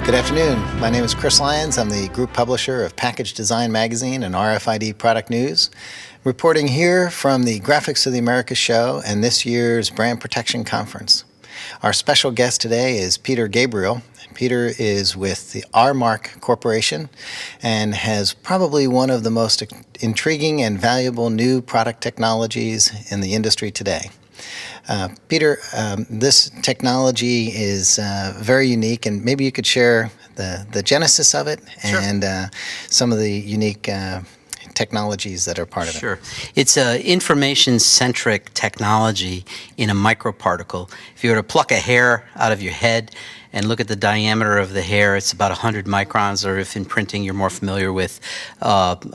Good afternoon. My name is Chris Lyons. I'm the group publisher of Package Design Magazine and RFID Product News. Reporting here from the Graphics of the Americas show and this year's Brand Protection Conference. Our special guest today is Peter Gabriele. Peter is with the Aramark Corporation and has probably one of the most intriguing and valuable new product technologies in the industry today. Peter, this technology is very unique, and maybe you could share the genesis of it. Sure. And some of the unique technologies that are part of it. Sure. It's an information-centric technology in a microparticle. If you were to pluck a hair out of your head and look at the diameter of the hair, it's about 100 microns, or if in printing you're more familiar with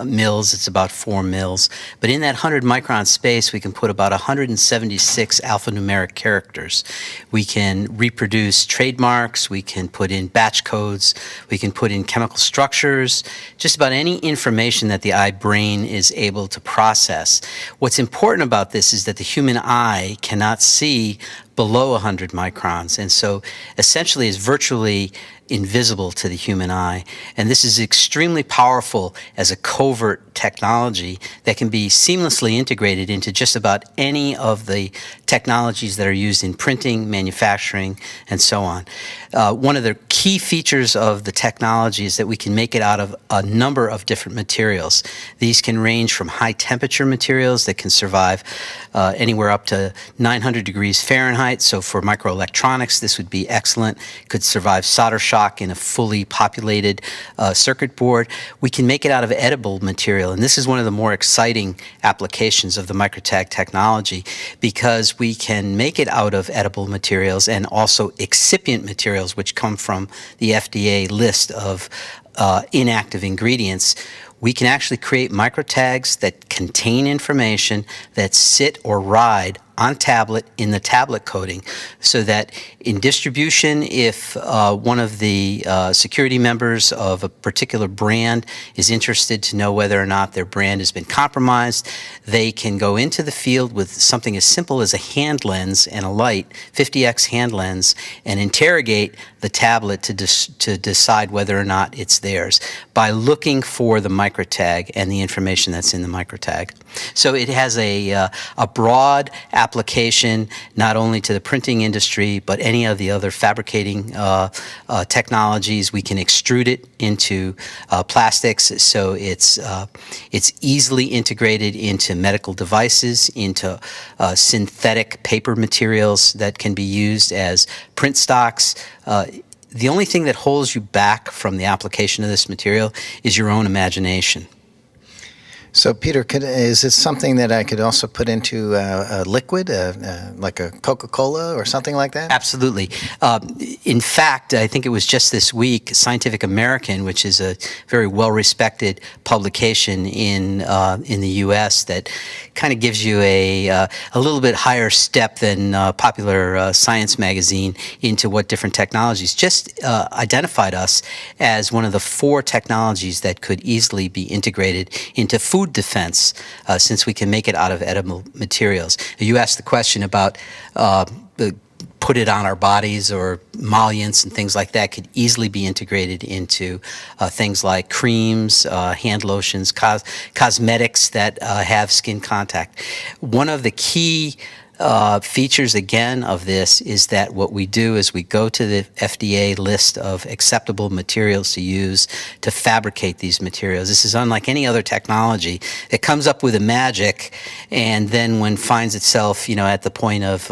mils, it's about 4 mils. But in that 100 micron space, we can put about 176 alphanumeric characters. We can reproduce trademarks, we can put in batch codes, we can put in chemical structures, just about any information that the eye-brain is able to process. What's important about this is that the human eye cannot see below 100 microns, and so essentially is virtually invisible to the human eye. And this is extremely powerful as a covert technology that can be seamlessly integrated into just about any of the technologies that are used in printing, manufacturing, and so on. One of the key features of the technology is that we can make it out of a number of different materials. These can range from high temperature materials that can survive anywhere up to 900 degrees Fahrenheit. So for microelectronics, this would be excellent. Could survive solder shock in a fully populated circuit board. We can make it out of edible material, and this is one of the more exciting applications of the microtag technology, because we can make it out of edible materials and also excipient materials, which come from the FDA list of inactive ingredients. We can actually create microtags that contain information that sit or ride on tablet in the tablet coating, so that in distribution, if one of the security members of a particular brand is interested to know whether or not their brand has been compromised, they can go into the field with something as simple as a hand lens and a light, 50x hand lens, and interrogate the tablet to decide whether or not it's theirs by looking for the microtag and the information that's in the microtag. So it has a broad application not only to the printing industry, but any of the other fabricating technologies. We can extrude it into plastics, so it's easily integrated into medical devices, into synthetic paper materials that can be used as print stocks. The only thing that holds you back from the application of this material is your own imagination. So, Peter, is this something that I could also put into a liquid, like a Coca-Cola or something like that? Absolutely. In fact, I think it was just this week, Scientific American, which is a very well-respected publication in the U.S. that kind of gives you a little bit higher step than popular science magazine into what different technologies, just identified us as one of the 4 technologies that could easily be integrated into food defense, since we can make it out of edible materials. You asked the question about put it on our bodies, or emollients and things like that could easily be integrated into things like creams, hand lotions, cosmetics that have skin contact. One of the key features, again, of this is that what we do is we go to the FDA list of acceptable materials to use to fabricate these materials. This is unlike any other technology that comes up with a magic, and then when finds itself, at the point of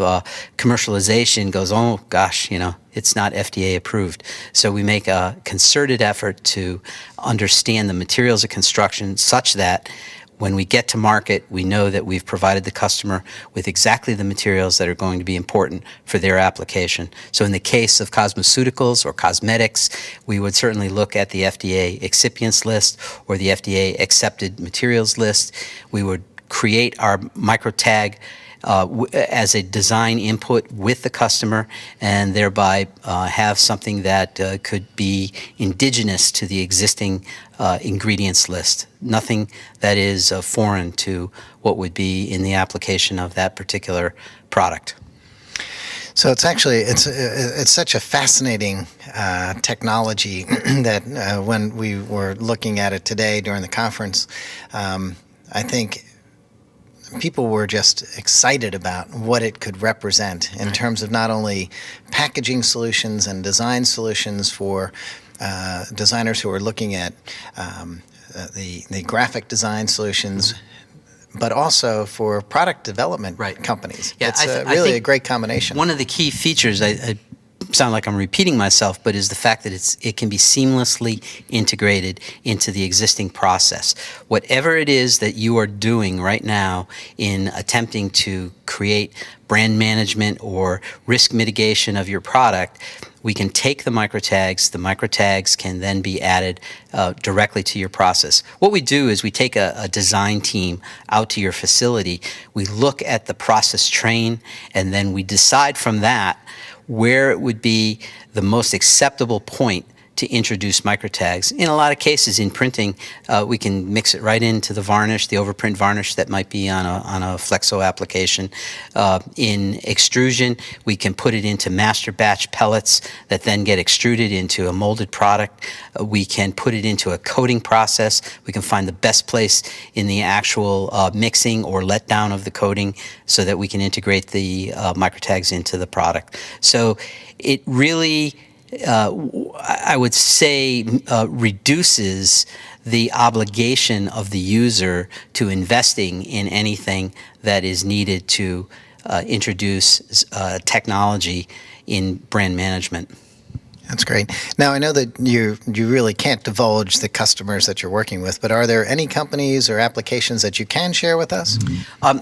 commercialization, goes, oh gosh, it's not FDA approved. So we make a concerted effort to understand the materials of construction such that when we get to market, we know that we've provided the customer with exactly the materials that are going to be important for their application. So in the case of cosmeceuticals or cosmetics, we would certainly look at the FDA excipients list or the FDA accepted materials list. We would create our microtag as a design input with the customer, and thereby have something that could be indigenous to the existing ingredients list. Nothing that is foreign to what would be in the application of that particular product. So it's such a fascinating technology that when we were looking at it today during the conference, I think people were just excited about what it could represent in terms of not only packaging solutions and design solutions for designers who are looking at the graphic design solutions, but also for product development companies. Yeah, it's I really think a great combination. One of the key features, I sound like I'm repeating myself, but is the fact that it can be seamlessly integrated into the existing process. Whatever it is that you are doing right now in attempting to create brand management or risk mitigation of your product, we can take the microtags can then be added directly to your process. What we do is we take a design team out to your facility, we look at the process train, and then we decide from that where it would be the most acceptable point to introduce microtags. In a lot of cases in printing, we can mix it right into the varnish, the overprint varnish that might be on a flexo application. In extrusion, we can put it into master batch pellets that then get extruded into a molded product. We can put it into a coating process. We can find the best place in the actual mixing or letdown of the coating so that we can integrate the microtags into the product. So it really, I would say, reduces the obligation of the user to investing in anything that is needed to introduce technology in brand management. That's great. Now, I know that you really can't divulge the customers that you're working with, but are there any companies or applications that you can share with us?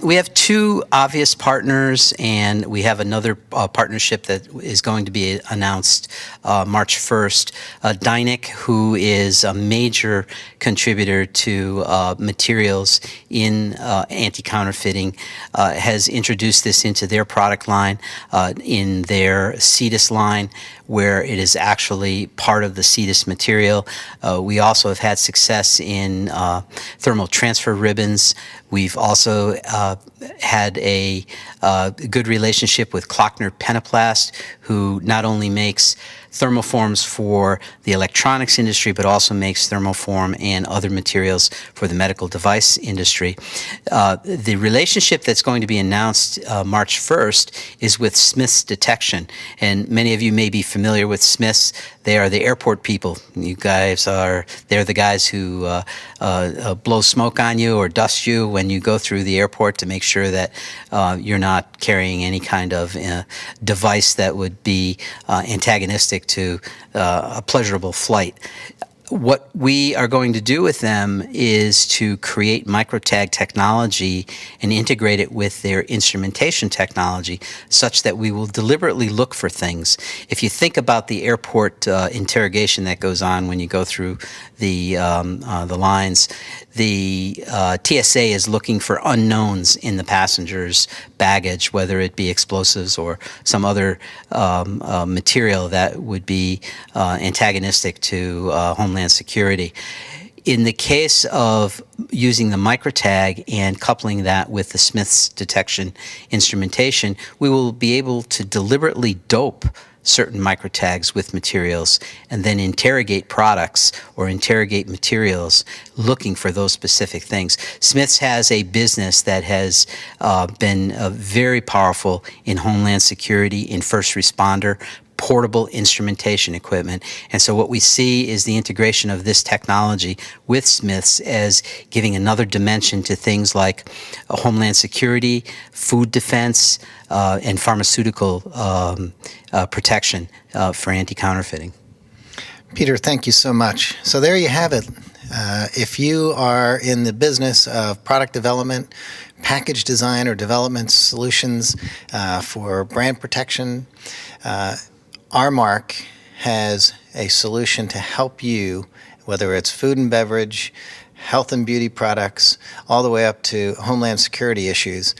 We have two obvious partners, and we have another partnership that is going to be announced March 1st. Dynic, who is a major contributor to materials in anti-counterfeiting, has introduced this into their product line, in their Cetus line, where it is actually part of the Cetus material. We also have had success in thermal transfer ribbons. We've also had a good relationship with Klockner Penoplast, who not only makes thermoforms for the electronics industry, but also makes thermoform and other materials for the medical device industry. The relationship that's going to be announced March 1st is with Smiths Detection. And many of you may be familiar with Smiths. They are the airport people. They're the guys who blow smoke on you or dust you when you go through the airport to make sure that you're not carrying any kind of device that would be antagonistic to a pleasurable flight. What we are going to do with them is to create microtag technology and integrate it with their instrumentation technology such that we will deliberately look for things. If you think about the airport interrogation that goes on when you go through the lines, the TSA is looking for unknowns in the passenger's baggage, whether it be explosives or some other material that would be antagonistic to Homeland Security. In the case of using the microtag and coupling that with the Smiths Detection instrumentation, we will be able to deliberately dope certain microtags with materials and then interrogate products or interrogate materials looking for those specific things. Smiths has a business that has been very powerful in Homeland Security, in first responder, portable instrumentation equipment. And so what we see is the integration of this technology with Smiths as giving another dimension to things like Homeland Security, food defense, and pharmaceutical protection for anti-counterfeiting. Peter, thank you so much. So there you have it. If you are in the business of product development, package design, or development solutions for brand protection, Aramark has a solution to help you, whether it's food and beverage, health and beauty products, all the way up to Homeland Security issues.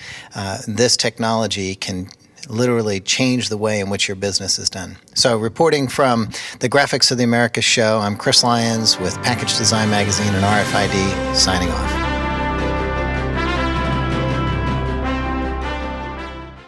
This technology can literally change the way in which your business is done. So reporting from the Graphics of the Americas show, I'm Chris Lyons with Package Design Magazine and RFID, signing off.